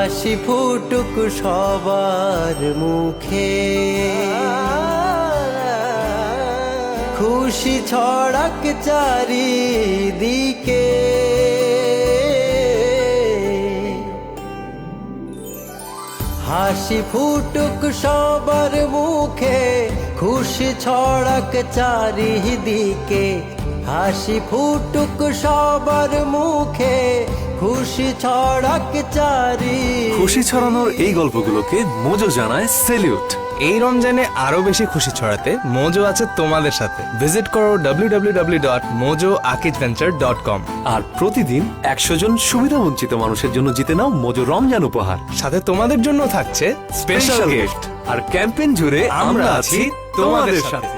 হাসি ফুটুক সবার মুখে, খুশি ছড়াক চারিদিকে। হাসি ফুটুক সবার মুখে, খুশি ছড়াক চারিদিকে। হাসি ফুটুক সবার মুখে, খুশি ছড়াক খুশি ছড়ানোর এই গল্পগুলোকে মোজো জানায় সেলিউট। এই রমজানে আরো বেশি খুশি ছড়াতে মোজো আছে তোমাদের সাথে। ভিজিট করো www.mojoakidventure.com। আর প্রতিদিন 100 জন সুবিধা বঞ্চিত মানুষের জন্য জিতে নাও মোজো রমজান উপহার। সাথে তোমাদের জন্য থাকছে স্পেশাল গিফট। আর ক্যাম্পেইন জুড়ে আমরা আছি তোমাদের সাথে।